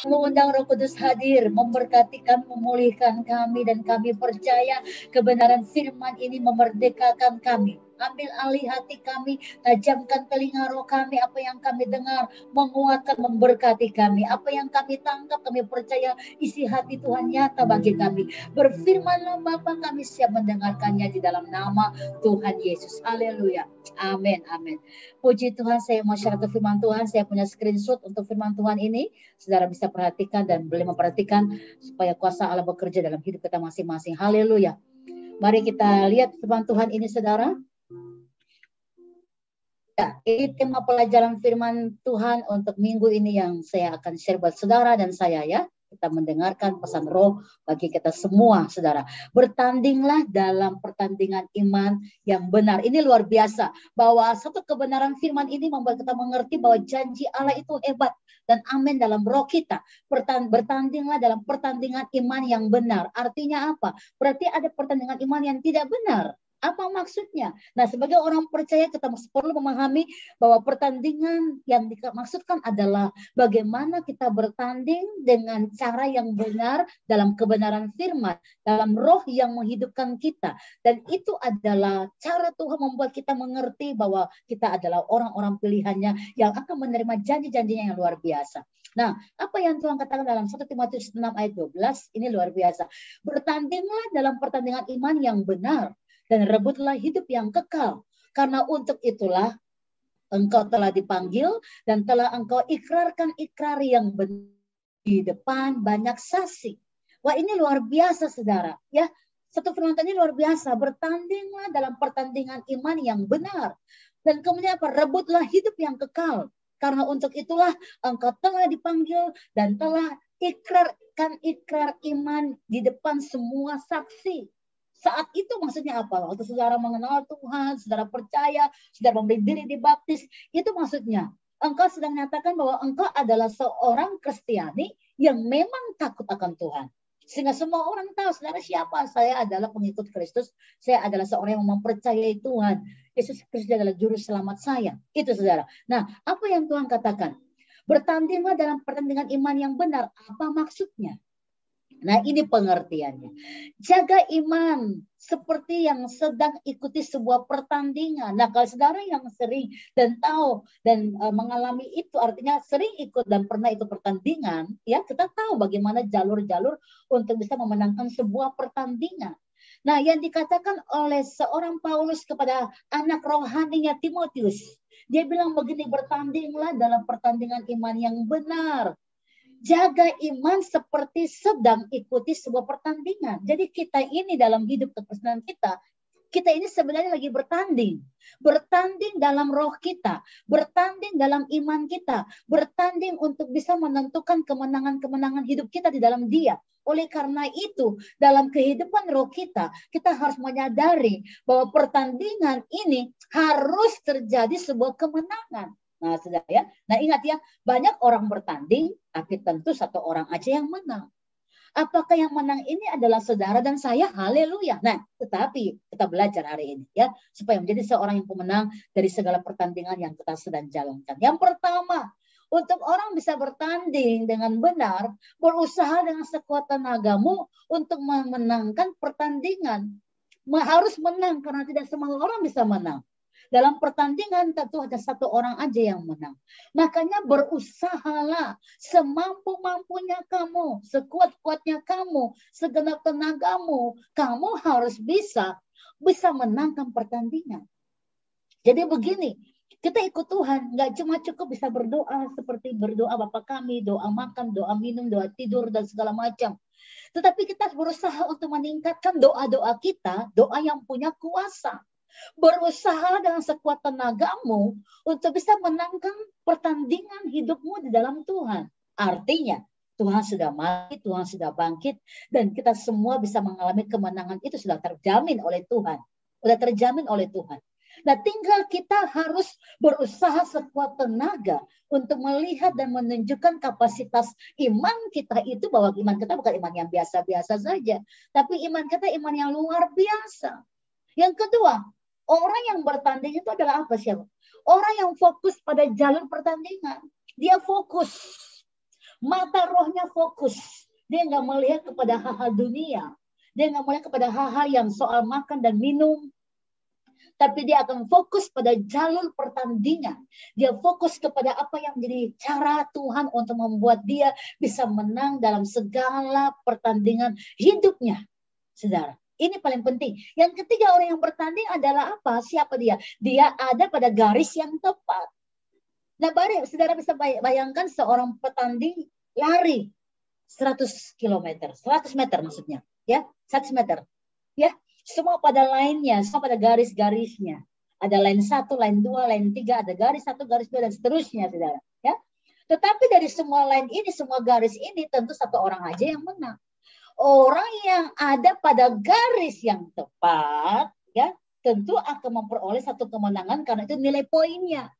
Mengundang Roh Kudus hadir, memberkati kami, memulihkan kami, dan kami percaya kebenaran firman ini memerdekakan kami. Ambil alih hati kami, tajamkan telinga roh kami, apa yang kami dengar, menguatkan, memberkati kami. Apa yang kami tangkap, kami percaya isi hati Tuhan nyata bagi kami. Berfirmanlah Bapa, kami siap mendengarkannya di dalam nama Tuhan Yesus. Haleluya. Amin, amin. Puji Tuhan, saya mau share ke firman Tuhan. Saya punya screenshot untuk firman Tuhan ini. Saudara bisa perhatikan dan boleh memperhatikan supaya kuasa Allah bekerja dalam hidup kita masing-masing. Haleluya. Mari kita lihat firman Tuhan ini, saudara. Ya, ini tema pelajaran firman Tuhan untuk minggu ini yang saya akan share buat saudara dan saya ya. Kita mendengarkan pesan roh bagi kita semua, saudara. Bertandinglah dalam pertandingan iman yang benar. Ini luar biasa. Bahwa satu kebenaran firman ini membuat kita mengerti bahwa janji Allah itu hebat dan amin dalam roh kita. Bertandinglah dalam pertandingan iman yang benar. Artinya apa? Berarti ada pertandingan iman yang tidak benar. Apa maksudnya? Nah, sebagai orang percaya kita perlu memahami bahwa pertandingan yang dimaksudkan adalah bagaimana kita bertanding dengan cara yang benar dalam kebenaran firman, dalam roh yang menghidupkan kita. Dan itu adalah cara Tuhan membuat kita mengerti bahwa kita adalah orang-orang pilihannya yang akan menerima janji-janjinya yang luar biasa. Nah, apa yang Tuhan katakan dalam 1 Timotius 6 ayat 12, ini luar biasa. Bertandinglah dalam pertandingan iman yang benar, dan rebutlah hidup yang kekal. Karena untuk itulah engkau telah dipanggil dan telah engkau ikrarkan ikrar yang benar di depan banyak saksi. Wah, ini luar biasa, saudara. Ya, satu firman ini luar biasa. Bertandinglah dalam pertandingan iman yang benar. Dan kemudian apa? Rebutlah hidup yang kekal. Karena untuk itulah engkau telah dipanggil dan telah ikrarkan ikrar iman di depan semua saksi. Saat itu maksudnya apa? Waktu saudara mengenal Tuhan, saudara percaya, saudara memberi diri dibaptis, itu maksudnya engkau sedang menyatakan bahwa engkau adalah seorang Kristiani yang memang takut akan Tuhan. Sehingga semua orang tahu saudara siapa. Saya adalah pengikut Kristus, saya adalah seorang yang mempercayai Tuhan. Yesus Kristus adalah juru selamat saya. Itu saudara. Nah, apa yang Tuhan katakan? Bertandinglah dalam pertandingan iman yang benar. Apa maksudnya? Nah, ini pengertiannya. Jaga iman seperti yang sedang ikuti sebuah pertandingan. Nah, kalau saudara yang sering dan tahu dan mengalami itu, artinya sering ikut dan pernah ikut pertandingan, ya kita tahu bagaimana jalur-jalur untuk bisa memenangkan sebuah pertandingan. Nah, yang dikatakan oleh seorang Paulus kepada anak rohaninya Timotius, dia bilang begini, bertandinglah dalam pertandingan iman yang benar. Jaga iman seperti sedang ikuti sebuah pertandingan. Jadi kita ini dalam hidup kekristenan kita ini sebenarnya lagi bertanding. Bertanding dalam roh kita, bertanding dalam iman kita, bertanding untuk bisa menentukan kemenangan-kemenangan hidup kita di dalam Dia. Oleh karena itu, dalam kehidupan roh kita harus menyadari bahwa pertandingan ini harus terjadi sebuah kemenangan. Nah, saudara ya. Nah, ingat ya, banyak orang bertanding, tapi tentu satu orang aja yang menang. Apakah yang menang ini adalah saudara dan saya? Haleluya. Nah, tetapi kita belajar hari ini ya, supaya menjadi seorang yang pemenang dari segala pertandingan yang kita sedang jalankan. Yang pertama, untuk orang bisa bertanding dengan benar, berusaha dengan sekuat tenagamu untuk memenangkan pertandingan. Harus menang, karena tidak semua orang bisa menang. Dalam pertandingan tentu ada satu orang aja yang menang. Makanya berusahalah semampu-mampunya kamu, sekuat-kuatnya kamu, segenap tenagamu. Kamu harus bisa menangkan pertandingan. Jadi begini, kita ikut Tuhan, nggak cuma cukup bisa berdoa seperti berdoa Bapa kami, doa makan, doa minum, doa tidur, dan segala macam. Tetapi kita berusaha untuk meningkatkan doa-doa kita, doa yang punya kuasa. Berusaha dengan sekuat tenagamu untuk bisa menangkan pertandingan hidupmu di dalam Tuhan. Artinya, Tuhan sudah mati, Tuhan sudah bangkit, dan kita semua bisa mengalami kemenangan itu sudah terjamin oleh Tuhan. Sudah terjamin oleh Tuhan. Nah, tinggal kita harus berusaha sekuat tenaga untuk melihat dan menunjukkan kapasitas iman kita itu, bahwa iman kita bukan iman yang biasa-biasa saja, tapi iman kita iman yang luar biasa. Yang kedua, orang yang bertanding itu adalah apa siapa? Orang yang fokus pada jalur pertandingan. Dia fokus Mata rohnya fokus. Dia nggak melihat kepada hal-hal dunia. Dia nggak melihat kepada hal-hal yang soal makan dan minum. Tapi dia akan fokus pada jalur pertandingan. Dia fokus kepada apa yang menjadi cara Tuhan untuk membuat dia bisa menang dalam segala pertandingan hidupnya. Saudara, ini paling penting. Yang ketiga, orang yang bertanding adalah apa? Siapa dia? Dia ada pada garis yang tepat. Nah, saudara bisa bayangkan seorang petanding lari 100 km, 100 meter maksudnya, ya, 100 meter, ya, semua pada lainnya, semua pada garis-garisnya, ada line 1, line 2, line 3, ada garis 1, garis 2 dan seterusnya, saudara, ya. Tetapi dari semua line ini, semua garis ini, tentu satu orang aja yang menang. Orang yang ada pada garis yang tepat, ya, tentu akan memperoleh satu kemenangan karena itu nilai poinnya.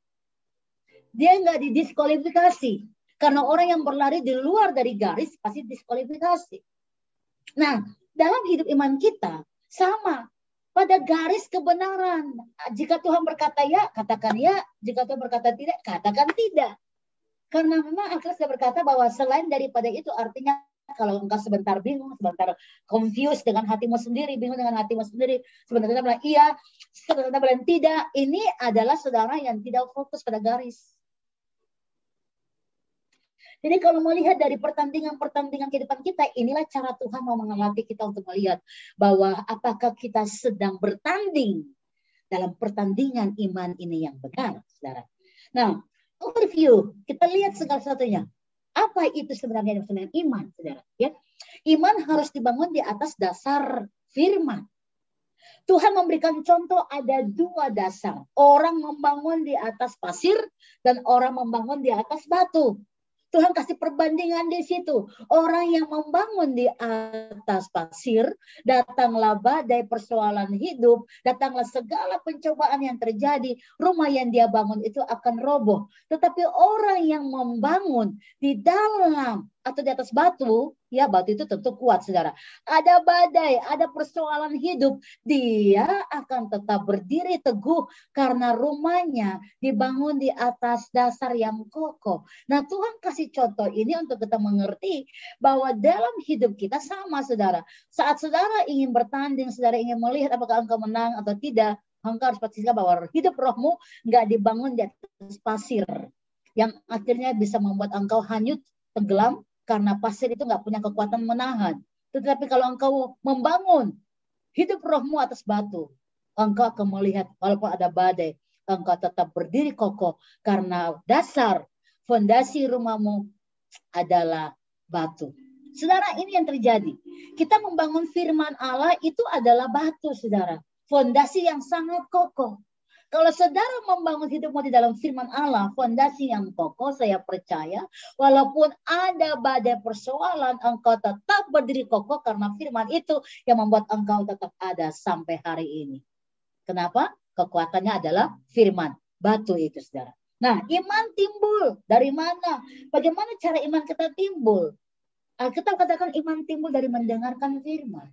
Dia nggak didiskualifikasi. Karena orang yang berlari di luar dari garis pasti diskualifikasi. Nah, dalam hidup iman kita sama. Pada garis kebenaran. Jika Tuhan berkata ya, katakan ya. Jika Tuhan berkata tidak, katakan tidak. Karena memang Alkitab sudah berkata bahwa selain daripada itu, artinya kalau engkau sebentar bingung, sebentar confused dengan hatimu sendiri, bingung dengan hatimu sendiri, sebentar bilang iya, sebentar bilang tidak, ini adalah saudara yang tidak fokus pada garis. Jadi kalau melihat dari pertandingan-pertandingan kehidupan kita, inilah cara Tuhan mau mengelatih kita untuk melihat bahwa apakah kita sedang bertanding dalam pertandingan iman ini yang benar, saudara. Nah, overview, kita lihat segala sesuatunya. Apa itu sebenarnya iman, saudara? Ya, iman harus dibangun di atas dasar firman. Tuhan memberikan contoh ada dua dasar. Orang membangun di atas pasir dan orang membangun di atas batu. Tuhan kasih perbandingan di situ. Orang yang membangun di atas pasir, datanglah badai persoalan hidup, datanglah segala pencobaan yang terjadi, rumah yang dia bangun itu akan roboh. Tetapi orang yang membangun di dalam atau di atas batu, ya batu itu tentu kuat, saudara. Ada badai, ada persoalan hidup, dia akan tetap berdiri teguh karena rumahnya dibangun di atas dasar yang kokoh. Nah, Tuhan kasih contoh ini untuk kita mengerti bahwa dalam hidup kita sama, saudara. Saat saudara ingin bertanding, saudara ingin melihat apakah engkau menang atau tidak, engkau harus pastikan bahwa hidup rohmu nggak dibangun di atas pasir yang akhirnya bisa membuat engkau hanyut, tenggelam, karena pasir itu nggak punya kekuatan menahan. Tetapi kalau engkau membangun hidup rohmu atas batu, engkau akan melihat walaupun ada badai, engkau tetap berdiri kokoh karena dasar fondasi rumahmu adalah batu. Saudara, ini yang terjadi. Kita membangun firman Allah itu adalah batu, saudara. Fondasi yang sangat kokoh. Kalau saudara membangun hidupmu di dalam firman Allah, fondasi yang kokoh, saya percaya, walaupun ada badai persoalan, engkau tetap berdiri kokoh karena firman itu yang membuat engkau tetap ada sampai hari ini. Kenapa? Kekuatannya adalah firman, batu itu, saudara. Nah, iman timbul dari mana? Bagaimana cara iman kita timbul? Kita katakan iman timbul dari mendengarkan firman.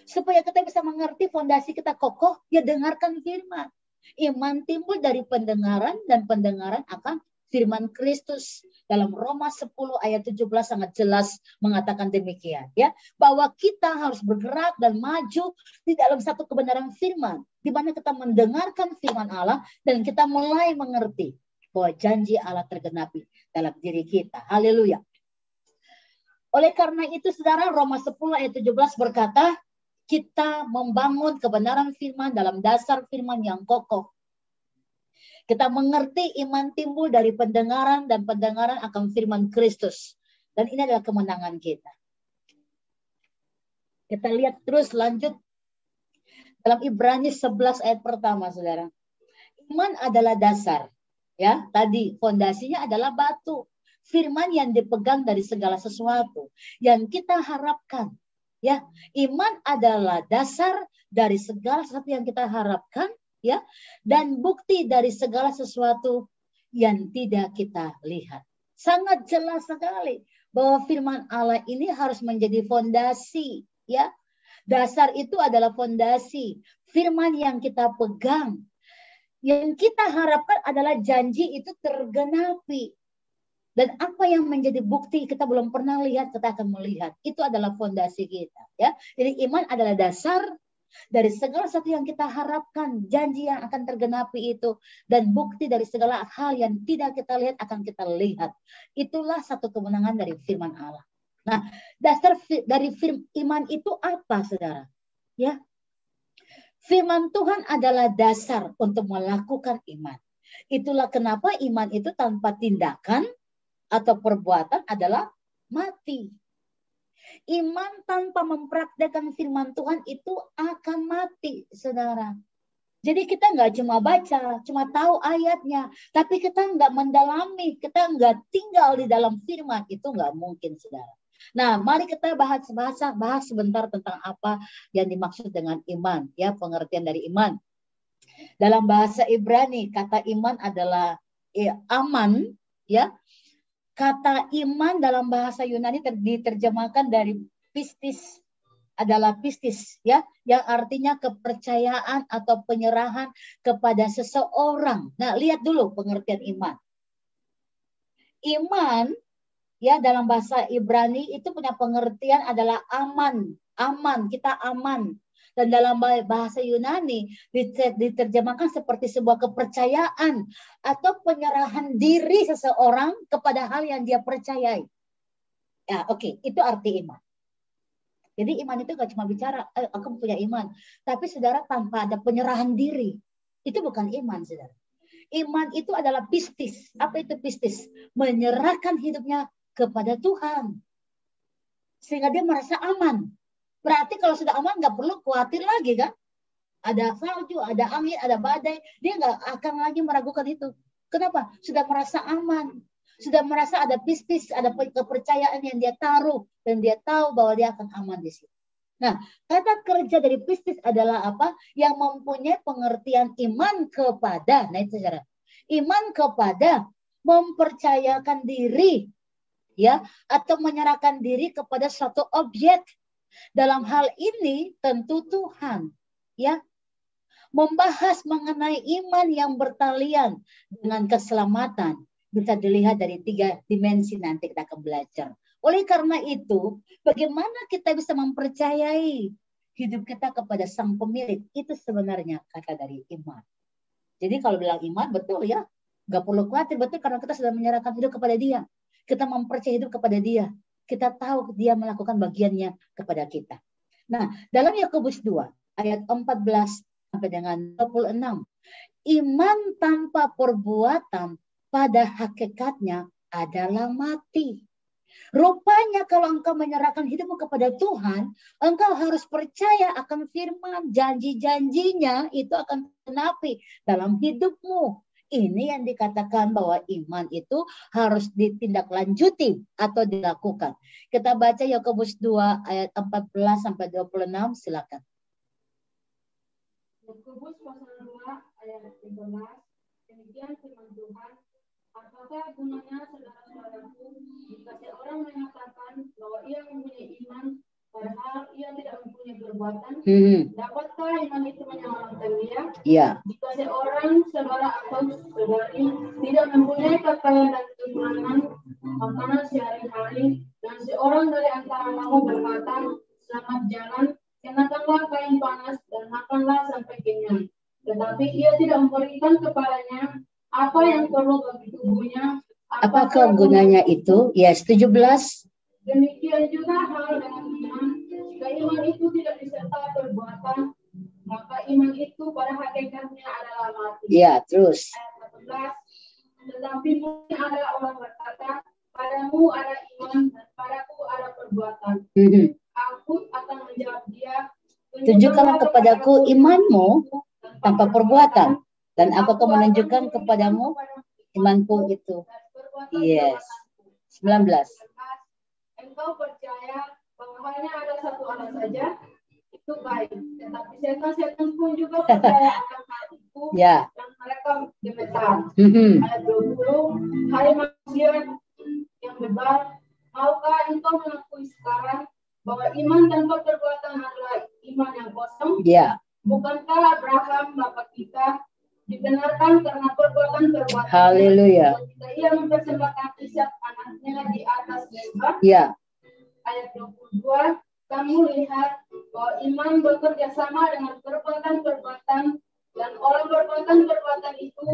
Supaya kita bisa mengerti fondasi kita kokoh, ya dengarkan firman. Iman timbul dari pendengaran dan pendengaran akan firman Kristus. Dalam Roma 10 ayat 17 sangat jelas mengatakan demikian, ya, bahwa kita harus bergerak dan maju di dalam satu kebenaran firman, di mana kita mendengarkan firman Allah dan kita mulai mengerti bahwa janji Allah tergenapi dalam diri kita. Haleluya. Oleh karena itu, saudara, Roma 10 ayat 17 berkata, kita membangun kebenaran firman dalam dasar firman yang kokoh. Kita mengerti iman timbul dari pendengaran dan pendengaran akan firman Kristus. Dan ini adalah kemenangan kita. Kita lihat terus lanjut dalam Ibrani 11 ayat pertama, saudara. Iman adalah dasar. Ya, tadi fondasinya adalah batu. Firman yang dipegang dari segala sesuatu yang kita harapkan. Ya, iman adalah dasar dari segala sesuatu yang kita harapkan, ya, dan bukti dari segala sesuatu yang tidak kita lihat. Sangat jelas sekali bahwa firman Allah ini harus menjadi fondasi, ya. Dasar itu adalah fondasi. Firman yang kita pegang, yang kita harapkan adalah janji itu tergenapi. Dan apa yang menjadi bukti kita belum pernah lihat, kita akan melihat. Itu adalah fondasi kita. Ya, jadi iman adalah dasar dari segala sesuatu yang kita harapkan, janji yang akan tergenapi itu, dan bukti dari segala hal yang tidak kita lihat akan kita lihat. Itulah satu kemenangan dari firman Allah. Nah, dasar dari iman itu apa, saudara? Ya, firman Tuhan adalah dasar untuk melakukan iman. Itulah kenapa iman itu tanpa tindakan atau perbuatan adalah mati. Iman tanpa mempraktekkan firman Tuhan itu akan mati, saudara. Jadi kita nggak cuma baca, cuma tahu ayatnya, tapi kita nggak mendalami, kita nggak tinggal di dalam firman, itu nggak mungkin, saudara. Nah, mari kita bahas sebentar tentang apa yang dimaksud dengan iman, ya, pengertian dari iman. Dalam bahasa Ibrani, kata iman adalah aman, ya. Kata iman dalam bahasa Yunani diterjemahkan dari pistis, adalah pistis, ya, yang artinya kepercayaan atau penyerahan kepada seseorang. Nah, lihat dulu pengertian iman. Iman, ya, dalam bahasa Ibrani itu punya pengertian adalah aman, kita aman. Dan dalam bahasa Yunani diterjemahkan seperti sebuah kepercayaan atau penyerahan diri seseorang kepada hal yang dia percayai. Ya, oke, itu arti iman. Jadi iman itu gak cuma bicara, aku punya iman. Tapi saudara, tanpa ada penyerahan diri, itu bukan iman, saudara. Iman itu adalah pistis. Apa itu pistis? Menyerahkan hidupnya kepada Tuhan. Sehingga dia merasa aman. Berarti kalau sudah aman nggak perlu khawatir lagi, kan? Ada salju, ada angin, ada badai. Dia nggak akan lagi meragukan itu. Kenapa? Sudah merasa aman. Sudah merasa ada pistis, ada kepercayaan yang dia taruh. Dan dia tahu bahwa dia akan aman di situ. Nah, kata kerja dari pistis adalah apa? Yang mempunyai pengertian iman kepada. Nah, itu saudara. Iman kepada mempercayakan diri, ya, atau menyerahkan diri kepada suatu objek. Dalam hal ini tentu Tuhan, ya, membahas mengenai iman yang bertalian dengan keselamatan. Bisa dilihat dari 3 dimensi, nanti kita akan belajar. Oleh karena itu, bagaimana kita bisa mempercayai hidup kita kepada Sang Pemilik? Itu sebenarnya kata dari iman. Jadi kalau bilang iman, betul, ya, nggak perlu khawatir, betul, karena kita sudah menyerahkan hidup kepada Dia. Kita mempercayai hidup kepada Dia. Kita tahu Dia melakukan bagiannya kepada kita. Nah, dalam Yakobus 2 ayat 14 sampai dengan 26, iman tanpa perbuatan pada hakikatnya adalah mati. Rupanya kalau engkau menyerahkan hidupmu kepada Tuhan, engkau harus percaya akan firman, janji-janjinya itu akan tenapi dalam hidupmu. Ini yang dikatakan bahwa iman itu harus ditindaklanjuti atau dilakukan. Kita baca Yakobus 2 ayat 14 sampai 26, silakan. Yakobus pasal 2 ayat 13, demikian firman Tuhan, apakah gunanya saudara-saudaraku jika seorang menyatakan bahwa ia mempunyai iman padahal ia tidak mempunyai perbuatan? Dapatkah iman itu menyelamatkan dia? Ya. Jika seorang saudara atau saudari tidak mempunyai pakaian dan kekurangan makanan sehari-hari, dan seorang dari antara kamu berkata, selamat jalan, kenakanlah kain panas dan makanlah sampai kenyang, tetapi ia tidak memberikan kepadanya apa yang perlu bagi tubuhnya, apakah gunanya itu? Yes, 17. Demikian juga hal dengan iman. Jika iman itu tidak disertai perbuatan, maka iman itu pada hakikatnya adalah mati. Ya, terus. Ayat 14. Tetapi mungkin ada orang berkata, padamu ada iman dan padaku ada perbuatan. Aku akan menjawab dia, tunjukkanlah kepadaku imanmu tanpa perbuatan, dan aku akan menunjukkan kepadamu imanku itu. Yes. 19. Engkau percaya bahwa hanya ada satu Allah saja, itu baik. Tetapi setan-setan pun juga percaya akan hal itu, ya. Dan mereka gemetar. Ayat 20, hai manusia yang bebal, maukah engkau mengakui sekarang bahwa iman tanpa perbuatan adalah iman yang kosong? Ya. Bukankah Abraham bapak kita dibenarkan karena perbuatan-perbuatan. Haleluya. Ketika ia mempersembahkan Ishak anaknya di atas lembah. Ya. Ayat 22, kamu lihat bahwa iman bekerja sama dengan perbuatan-perbuatan, dan oleh perbuatan-perbuatan itu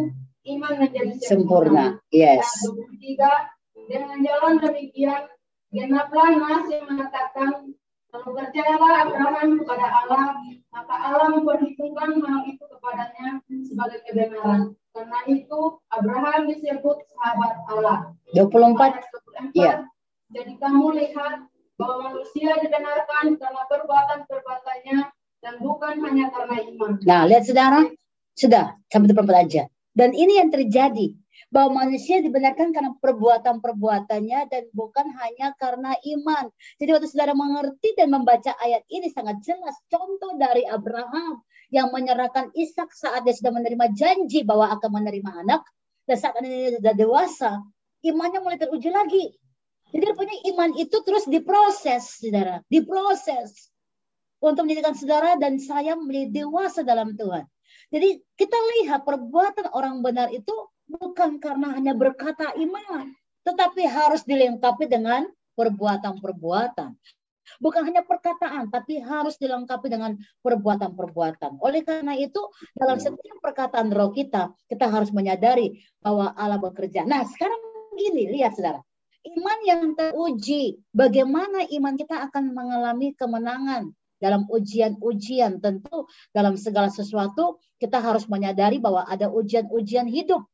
iman menjadi sempurna. Yes. Ayat 23, dengan jalan demikian genaplah nas yang mengatakan, lalu percayalah Abraham kepada Allah, maka Allah memperhitungkan hal itu kepadanya sebagai kebenaran. Karena itu Abraham disebut sahabat Allah. 24. Ya. Jadi kamu lihat bahwa manusia dibenarkan karena perbuatan-perbuatannya dan bukan hanya karena iman. Nah, lihat saudara, sudah sampai 24 aja. Dan ini yang terjadi, bahwa manusia dibenarkan karena perbuatan-perbuatannya dan bukan hanya karena iman. Jadi waktu saudara mengerti dan membaca ayat ini sangat jelas contoh dari Abraham yang menyerahkan Ishak saat dia sudah menerima janji bahwa akan menerima anak, dan saat dia sudah dewasa, imannya mulai teruji lagi. Jadi rupanya iman itu terus diproses, saudara, diproses untuk menjadikan saudara dan saya menjadi dewasa dalam Tuhan. Jadi kita lihat perbuatan orang benar itu bukan karena hanya berkata iman, tetapi harus dilengkapi dengan perbuatan-perbuatan. Bukan hanya perkataan, tapi harus dilengkapi dengan perbuatan-perbuatan. Oleh karena itu, dalam setiap perkataan roh kita harus menyadari bahwa Allah bekerja. Nah, sekarang gini, lihat saudara. Iman yang teruji, bagaimana iman kita akan mengalami kemenangan dalam ujian-ujian. Tentu dalam segala sesuatu kita harus menyadari bahwa ada ujian-ujian hidup.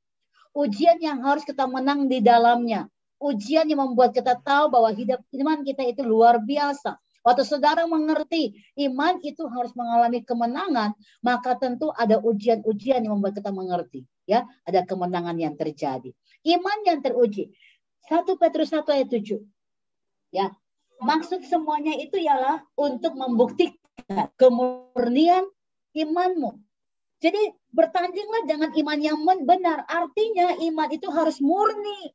Ujian yang harus kita menang di dalamnya. Ujian yang membuat kita tahu bahwa hidup iman kita itu luar biasa. Waktu saudara mengerti iman itu harus mengalami kemenangan, maka tentu ada ujian-ujian yang membuat kita mengerti. Ya, ada kemenangan yang terjadi. Iman yang teruji. 1 Petrus 1 ayat 7. Ya, maksud semuanya itu ialah untuk membuktikan kemurnian imanmu. Jadi bertandinglah dengan iman yang benar. Artinya iman itu harus murni.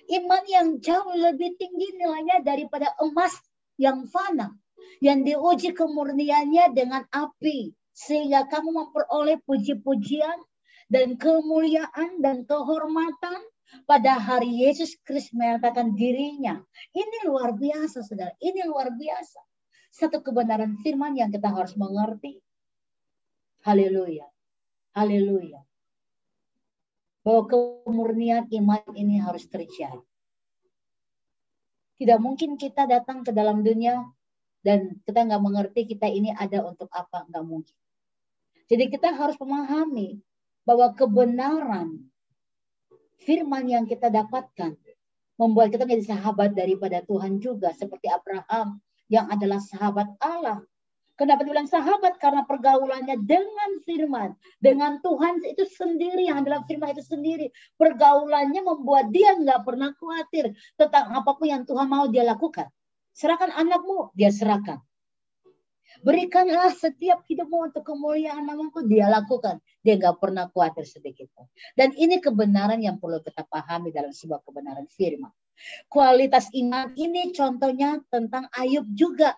Iman yang jauh lebih tinggi nilainya daripada emas yang fana. Yang diuji kemurniannya dengan api. Sehingga kamu memperoleh puji-pujian dan kemuliaan dan kehormatan pada hari Yesus Kristus menyatakan dirinya. Ini luar biasa, saudara. Ini luar biasa. Satu kebenaran firman yang kita harus mengerti. Haleluya. Haleluya. Bahwa kemurnian iman ini harus terjadi. Tidak mungkin kita datang ke dalam dunia dan kita nggak mengerti kita ini ada untuk apa. Nggak mungkin. Jadi kita harus memahami bahwa kebenaran firman yang kita dapatkan membuat kita menjadi sahabat daripada Tuhan juga. Seperti Abraham yang adalah sahabat Allah. Kenapa dibilang sahabat? Karena pergaulannya dengan firman. Dengan Tuhan itu sendiri, yang adalah firman itu sendiri. Pergaulannya membuat dia nggak pernah khawatir tentang apapun yang Tuhan mau dia lakukan. Serahkan anakmu, dia serahkan. Berikanlah setiap hidupmu untuk kemuliaan namaku, dia lakukan. Dia nggak pernah khawatir sedikit pun. Dan ini kebenaran yang perlu kita pahami dalam sebuah kebenaran firman. Kualitas iman ini contohnya tentang Ayub juga.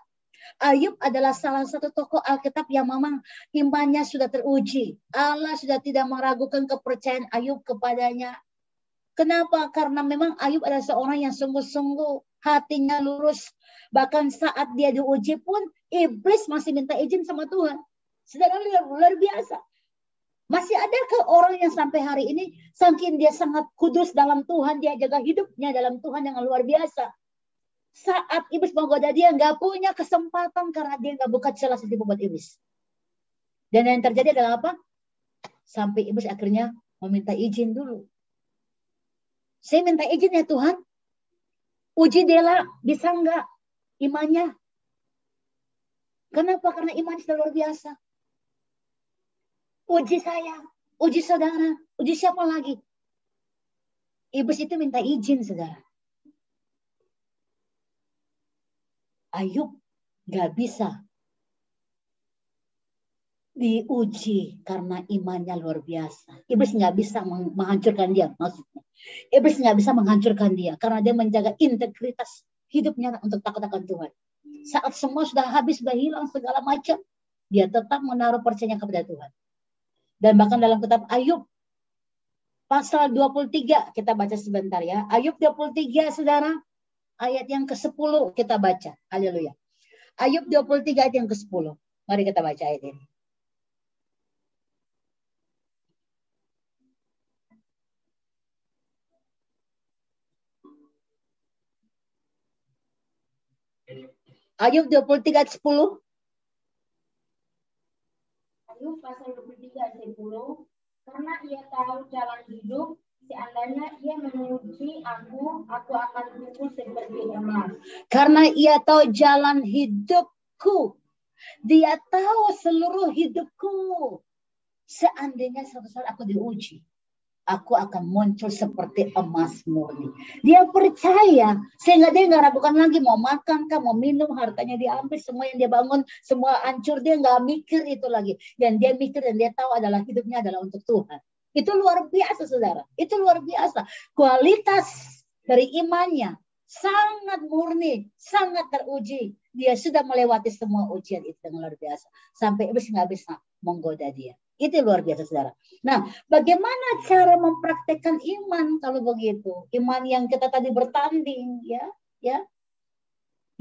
Ayub adalah salah satu tokoh Alkitab yang memang imannya sudah teruji. Allah sudah tidak meragukan kepercayaan Ayub kepadanya. Kenapa? Karena memang Ayub adalah seorang yang sungguh-sungguh hatinya lurus. Bahkan saat dia diuji pun iblis masih minta izin sama Tuhan. Saudara, luar biasa. Masih adakah orang yang sampai hari ini saking dia sangat kudus dalam Tuhan, dia jaga hidupnya dalam Tuhan yang luar biasa. Saat iblis menggoda dia, nggak punya kesempatan karena dia nggak buka celah sedikit buat iblis. Dan yang terjadi adalah apa? Sampai iblis akhirnya meminta izin dulu. Saya minta izin ya Tuhan. Uji Dela, bisa nggak imannya? Kenapa? Karena iman sudah luar biasa. Uji saya, uji saudara, uji siapa lagi? Iblis itu minta izin, saudara. Ayub gak bisa diuji karena imannya luar biasa. Iblis gak bisa menghancurkan dia, maksudnya. Iblis gak bisa menghancurkan dia karena dia menjaga integritas hidupnya untuk takut akan Tuhan. Saat semua sudah habis, sudah hilang segala macam, dia tetap menaruh percayanya kepada Tuhan. Dan bahkan dalam kitab Ayub pasal 23 kita baca sebentar ya. Ayub 23 saudara, ayat yang ke-10 kita baca. Haleluya. Ayub 23 ayat yang ke-10. Mari kita baca ayat ini. Ayub 23 ayat 10. Ayub pasal 23 ayat 10. Karena ia tahu jalan hidup, seandainya ia memuji aku akan tumbuh seperti emas. Karena ia tahu jalan hidupku. Dia tahu seluruh hidupku. Seandainya suatu saat aku diuji, aku akan muncul seperti emas murni. Dia percaya, sehingga dia nggak ragukan lagi mau makan kah, mau minum, hartanya diambil, semua yang dia bangun, semua hancur, dia nggak mikir itu lagi. Yang dia mikir dan dia tahu adalah hidupnya adalah untuk Tuhan. Itu luar biasa, saudara. Itu luar biasa. Kualitas dari imannya sangat murni, sangat teruji. Dia sudah melewati semua ujian itu dengan luar biasa. Sampai iblis nggak bisa menggoda dia. Itu luar biasa, saudara. Nah, bagaimana cara mempraktekkan iman kalau begitu? Iman yang kita tadi bertanding, ya.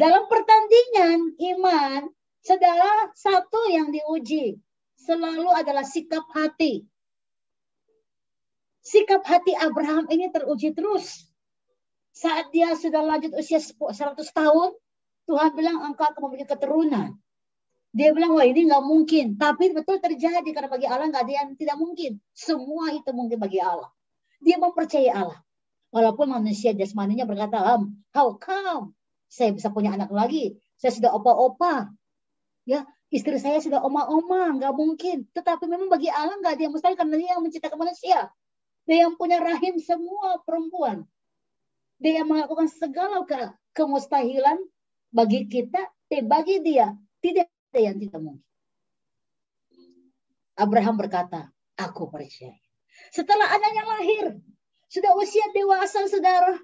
Dalam pertandingan iman, saudara, satu yang diuji selalu adalah sikap hati. Sikap hati Abraham ini teruji terus. Saat dia sudah lanjut usia 100 tahun, Tuhan bilang engkau akan memiliki keturunan. Dia bilang, wah ini nggak mungkin. Tapi betul terjadi, karena bagi Allah nggak ada yang tidak mungkin. Semua itu mungkin bagi Allah. Dia mempercayai Allah. Walaupun manusia jasmaninya berkata, how come? Saya bisa punya anak lagi. Saya sudah opa-opa. Ya, istri saya sudah oma-oma. Nggak mungkin. Tetapi memang bagi Allah nggak ada yang mustahil, karena dia yang menciptakan manusia. Dia yang punya rahim semua perempuan. Dia yang melakukan segala kemustahilan bagi kita. Bagi dia tidak ada yang tidak mungkin. Abraham berkata, aku percaya. Setelah anaknya lahir, sudah usia dewasa, saudara,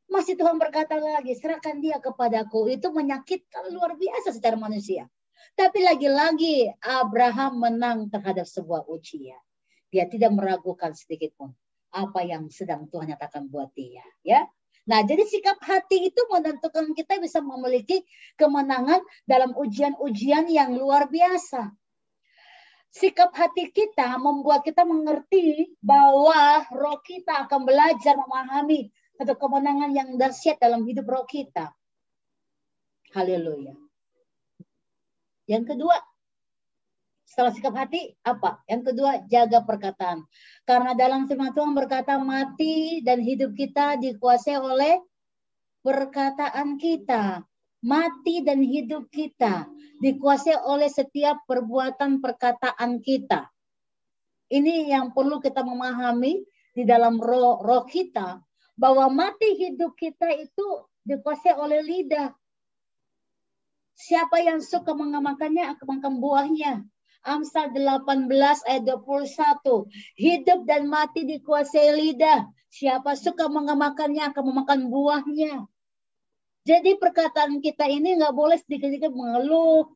masih Tuhan berkata lagi, serahkan dia kepadaku. Itu menyakitkan luar biasa secara manusia. Tapi lagi-lagi Abraham menang terhadap sebuah ujian. Dia tidak meragukan sedikit pun apa yang sedang Tuhan nyatakan buat dia, ya. Nah, jadi sikap hati itu menentukan kita bisa memiliki kemenangan dalam ujian-ujian yang luar biasa. Sikap hati kita membuat kita mengerti bahwa roh kita akan belajar memahami satu kemenangan yang dahsyat dalam hidup roh kita. Haleluya. Yang kedua, setelah sikap hati, apa? Yang kedua, jaga perkataan. Karena dalam firman Tuhan berkata, mati dan hidup kita dikuasai oleh perkataan kita. Mati dan hidup kita dikuasai oleh setiap perbuatan perkataan kita. Ini yang perlu kita memahami di dalam roh kita. Bahwa mati hidup kita itu dikuasai oleh lidah. Siapa yang suka mengamalkannya akan makan buahnya. Amsal 18 ayat 21. Hidup dan mati dikuasai lidah. Siapa suka mengamalkannya akan memakan buahnya. Jadi perkataan kita ini nggak boleh sedikit-sedikit mengeluh.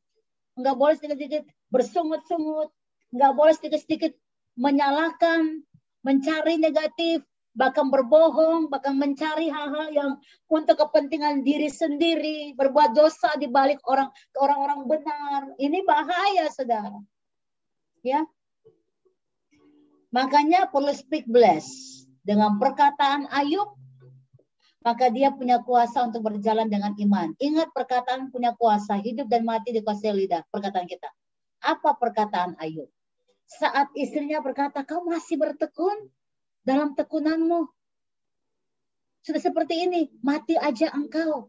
Nggak boleh sedikit-sedikit bersungut-sungut. Nggak boleh sedikit-sedikit menyalahkan, mencari negatif, bahkan berbohong, bahkan mencari hal-hal yang untuk kepentingan diri sendiri, berbuat dosa di balik orang-orang benar. Ini bahaya, saudara. Ya, makanya perlu speak bless. Dengan perkataan Ayub, maka dia punya kuasa untuk berjalan dengan iman. Ingat, perkataan punya kuasa, hidup dan mati dikuasai lidah. Perkataan kita. Apa perkataan Ayub? Saat istrinya berkata, kau masih bertekun dalam tekunanmu. Sudah seperti ini, mati aja engkau.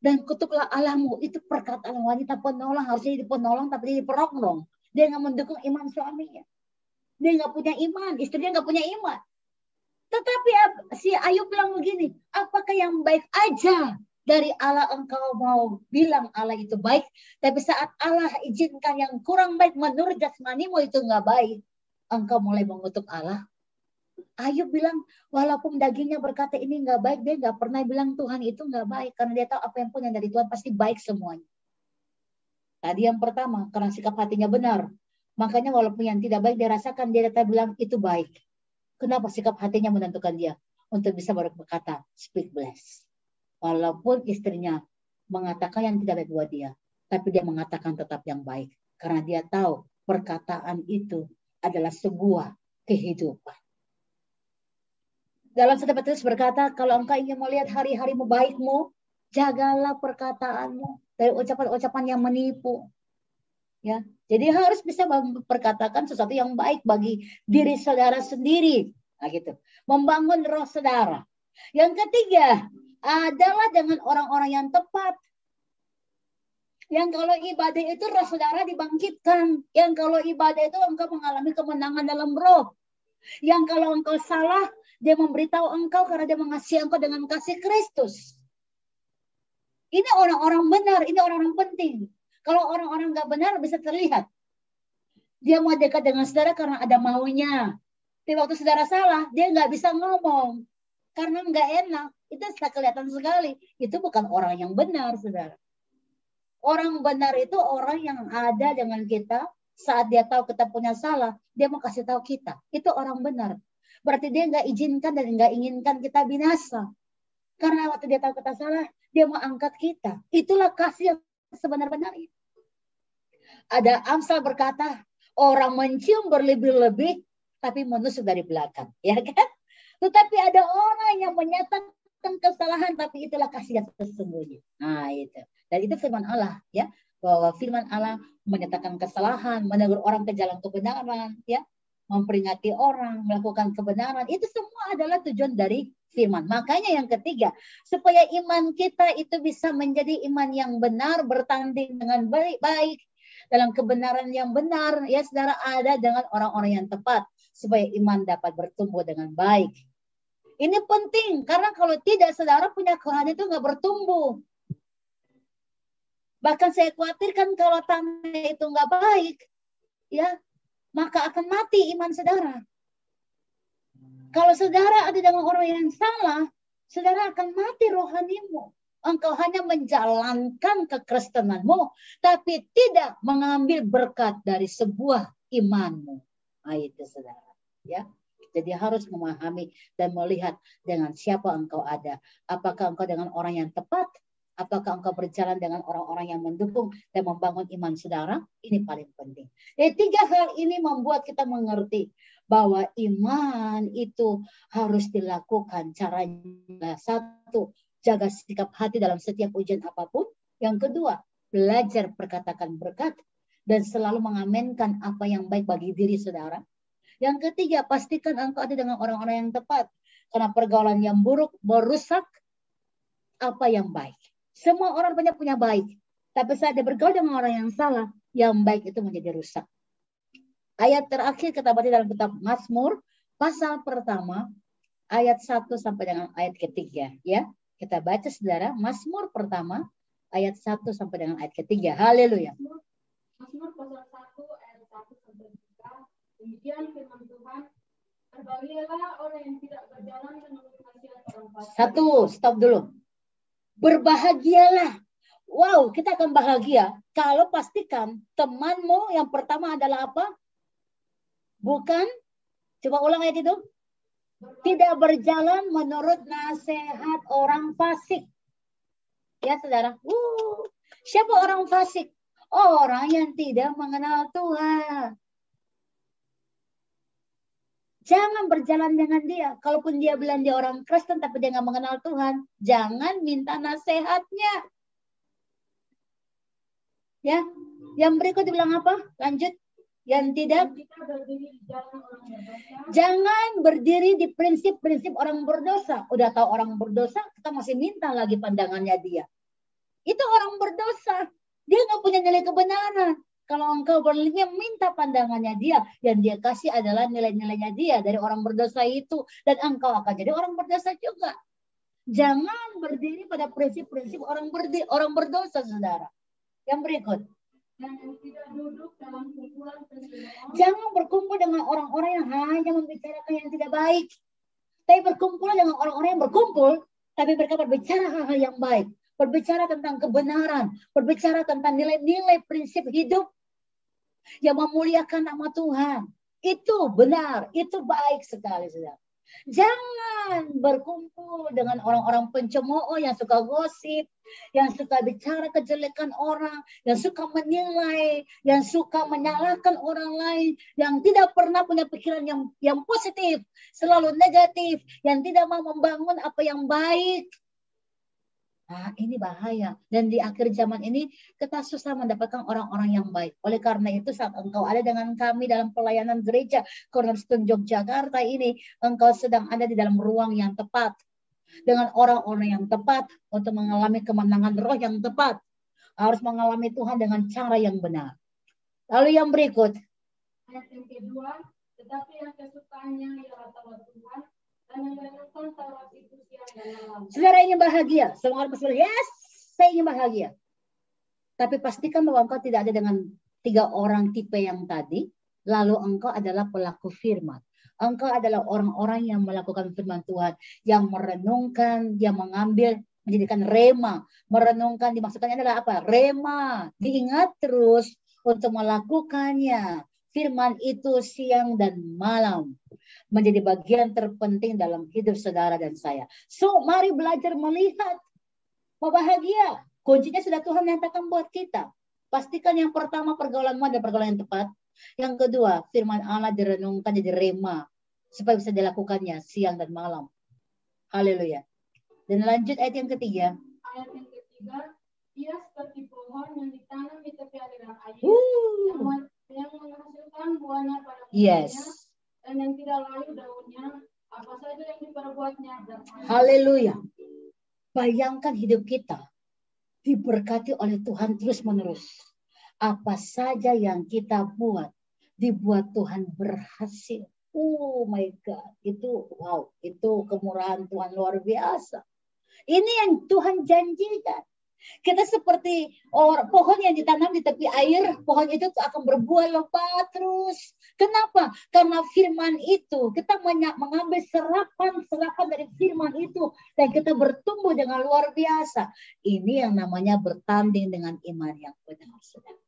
Dan kutuklah Allahmu. Itu perkataan wanita penolong, harusnya jadi penolong, tapi jadi perongrong. Dia nggak mendukung iman suaminya. Dia nggak punya iman, istrinya nggak punya iman. Tetapi si Ayub bilang begini, apakah yang baik aja dari Allah engkau mau bilang Allah itu baik, tapi saat Allah izinkan yang kurang baik menurut jasmanimu itu nggak baik, engkau mulai mengutuk Allah. Ayub bilang, walaupun dagingnya berkata ini nggak baik, dia nggak pernah bilang Tuhan itu nggak baik, karena dia tahu apa yang pun yang dari Tuhan pasti baik semuanya. Tadi yang pertama, karena sikap hatinya benar. Makanya walaupun yang tidak baik dirasakan, dia tetap bilang itu baik. Kenapa? Sikap hatinya menentukan dia untuk bisa berkata speak bless. Walaupun istrinya mengatakan yang tidak baik buat dia, tapi dia mengatakan tetap yang baik. Karena dia tahu perkataan itu adalah sebuah kehidupan. Dalam 1 Petrus berkata, kalau engkau ingin melihat hari-harimu baikmu, jagalah perkataanmu dari ucapan-ucapan yang menipu. Ya, jadi harus bisa memperkatakan sesuatu yang baik bagi diri saudara sendiri. Nah, gitu. Membangun roh saudara. Yang ketiga adalah dengan orang-orang yang tepat. Yang kalau ibadah itu roh saudara dibangkitkan. Yang kalau ibadah itu engkau mengalami kemenangan dalam roh. Yang kalau engkau salah, dia memberitahu engkau karena dia mengasihi engkau dengan kasih Kristus. Ini orang-orang benar, ini orang-orang penting. Kalau orang-orang nggak benar bisa terlihat. Dia mau dekat dengan saudara karena ada maunya. Tapi waktu saudara salah, dia nggak bisa ngomong. Karena nggak enak. Itu sudah kelihatan sekali. Itu bukan orang yang benar, saudara. Orang benar itu orang yang ada dengan kita saat dia tahu kita punya salah. Dia mau kasih tahu kita. Itu orang benar. Berarti dia nggak izinkan dan nggak inginkan kita binasa. Karena waktu dia tahu kita salah, dia mau angkat kita. Itulah kasih yang sebenar-benarnya. Ada Amsal berkata, orang mencium berlebih-lebih, tapi menusuk dari belakang. Ya kan? Tetapi ada orang yang menyatakan kesalahan, tapi itulah kasih yang sesungguhnya. Nah itu. Dan itu firman Allah. Ya, bahwa firman Allah menyatakan kesalahan, menegur orang ke jalan kebenaran. Ya, memperingati orang, melakukan kebenaran. Itu semua adalah tujuan dari firman. Makanya yang ketiga, supaya iman kita itu bisa menjadi iman yang benar, bertanding dengan baik, dalam kebenaran yang benar, ya saudara, ada dengan orang-orang yang tepat, supaya iman dapat bertumbuh dengan baik. Ini penting, karena kalau tidak, saudara punya kerohanian itu nggak bertumbuh. Bahkan saya khawatirkan kalau tanah itu nggak baik, ya, maka akan mati iman saudara. Kalau saudara ada dengan orang yang salah, saudara akan mati rohanimu. Engkau hanya menjalankan kekristenanmu, tapi tidak mengambil berkat dari sebuah imanmu. Nah, itu saudara. Ya, jadi harus memahami dan melihat dengan siapa engkau ada. Apakah engkau dengan orang yang tepat? Apakah engkau berjalan dengan orang-orang yang mendukung dan membangun iman saudara? Ini paling penting. Jadi 3 hal ini membuat kita mengerti bahwa iman itu harus dilakukan. Caranya 1, jaga sikap hati dalam setiap ujian apapun. Yang kedua, belajar perkatakan berkat dan selalu mengamenkan apa yang baik bagi diri saudara. Yang ketiga, pastikan engkau ada dengan orang-orang yang tepat. Karena pergaulan yang buruk merusak apa yang baik. Semua orang banyak punya baik. Tapi saat dia bergaul dengan orang yang salah, yang baik itu menjadi rusak. Ayat terakhir kita baca dalam kitab Mazmur, pasal pertama, ayat 1 sampai dengan ayat ketiga. Ya, kita baca saudara, Mazmur pertama, ayat 1 sampai dengan ayat ketiga. Haleluya. Mazmur pasal 1 ayat 1 sampai 3. Demikian firman Tuhan. Berbahagialah orang yang tidak berjalan menurut nasihat orang fasik. 1, stop dulu. Berbahagialah. Wow, kita akan bahagia kalau pastikan temanmu yang pertama adalah apa? Bukan, coba ulang ayat itu. Tidak berjalan menurut nasihat orang fasik. Ya saudara. Siapa orang fasik? Orang yang tidak mengenal Tuhan. Jangan berjalan dengan dia. Kalaupun dia bilang dia orang Kristen tapi dia nggak mengenal Tuhan, jangan minta nasihatnya. Ya, yang berikut dibilang apa? Lanjut. Yang tidak, jangan berdiri di prinsip-prinsip orang berdosa. Udah tahu orang berdosa, kita masih minta lagi pandangannya dia. Itu orang berdosa. Dia nggak punya nilai kebenaran. Kalau engkau berlindung, minta pandangannya dia. Yang dia kasih adalah nilai-nilainya dia dari orang berdosa itu. Dan engkau akan jadi orang berdosa juga. Jangan berdiri pada prinsip-prinsip orang berdosa, saudara. Yang berikut. Jangan berkumpul dengan orang-orang yang hanya membicarakan yang tidak baik. Tapi berkumpul dengan orang-orang yang berkumpul, tapi mereka berbicara hal-hal yang baik. Berbicara tentang kebenaran, berbicara tentang nilai-nilai prinsip hidup. yang memuliakan nama Tuhan. Itu benar, itu baik sekali, saudara. Jangan berkumpul dengan orang-orang pencemooh yang suka gosip, yang suka bicara kejelekan orang, yang suka menilai, yang suka menyalahkan orang lain, yang tidak pernah punya pikiran yang positif, selalu negatif, yang tidak mau membangun apa yang baik. Nah, ini bahaya. Dan di akhir zaman ini kita susah mendapatkan orang-orang yang baik. Oleh karena itu saat engkau ada dengan kami dalam pelayanan gereja Cornerstone Yogyakarta ini, engkau sedang ada di dalam ruang yang tepat. Dengan orang-orang yang tepat untuk mengalami kemenangan roh yang tepat. Harus mengalami Tuhan dengan cara yang benar. Lalu yang berikut. Ayat yang kedua, tetapi yang kesukaannya ialah taurat Tuhan, dan yang merenungkan Taurat itu siang dan malam. Saudara ingin bahagia. Semua orang berkata, yes, saya ingin bahagia. Tapi pastikan bahwa engkau tidak ada dengan 3 orang tipe yang tadi. Lalu engkau adalah pelaku firman. Engkau adalah orang-orang yang melakukan firman Tuhan. Yang merenungkan, yang mengambil, menjadikan rema. Merenungkan dimaksudkannya adalah apa? Rema. Diingat terus untuk melakukannya. Firman itu siang dan malam. Menjadi bagian terpenting dalam hidup saudara dan saya. So, mari belajar melihat. Mau bahagia. Kuncinya sudah Tuhan nyatakan buat kita. Pastikan yang pertama pergaulanmu ada pergaulan yang tepat. Yang kedua, firman Allah direnungkan jadi rema. Supaya bisa dilakukannya siang dan malam. Haleluya. Dan lanjut ayat yang ketiga. Ayat yang ketiga, ia seperti pohon yang ditanam di tepi aliran air, yang menghasilkan buahnya pada musimnya, dan yang tidak layu daunnya, apa saja yang diperbuatnya. Haleluya. Bayangkan hidup kita diberkati oleh Tuhan terus-menerus. Apa saja yang kita buat, dibuat Tuhan berhasil. Oh my God, itu wow, itu kemurahan Tuhan luar biasa. Ini yang Tuhan janjikan. Kita seperti pohon yang ditanam di tepi air, pohon itu akan berbuah lebat terus. Kenapa? Karena firman itu, kita mengambil serapan dari firman itu, dan kita bertumbuh dengan luar biasa. Ini yang namanya bertanding dengan iman yang benar, saudara.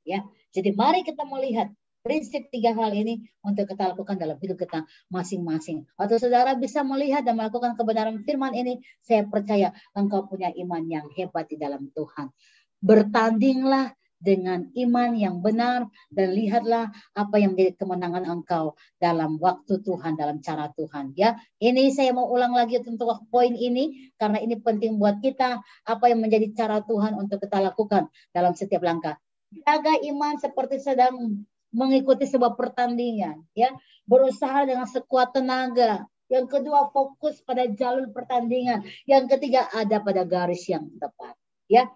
Ya, jadi mari kita melihat prinsip 3 hal ini untuk kita lakukan dalam hidup kita masing-masing. Atau saudara bisa melihat dan melakukan kebenaran firman ini, saya percaya engkau punya iman yang hebat di dalam Tuhan. Bertandinglah dengan iman yang benar dan lihatlah apa yang menjadi kemenangan engkau dalam waktu Tuhan, dalam cara Tuhan. Ya, ini saya mau ulang lagi untuk poin ini karena ini penting buat kita, apa yang menjadi cara Tuhan untuk kita lakukan dalam setiap langkah. Jaga iman seperti sedang mengikuti sebuah pertandingan, ya, berusaha dengan sekuat tenaga. Yang kedua, fokus pada jalur pertandingan. Yang ketiga, ada pada garis yang tepat, ya.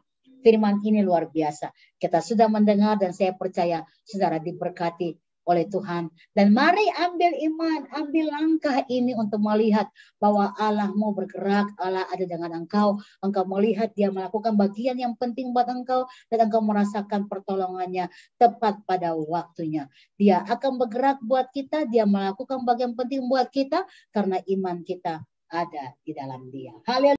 Firman ini luar biasa. Kita sudah mendengar dan saya percaya saudara diberkati oleh Tuhan. Dan mari ambil iman, ambil langkah ini untuk melihat bahwa Allah mau bergerak, Allah ada dengan engkau. Engkau melihat dia melakukan bagian yang penting buat engkau dan engkau merasakan pertolongannya tepat pada waktunya. Dia akan bergerak buat kita, dia melakukan bagian penting buat kita karena iman kita ada di dalam dia. Haleluya.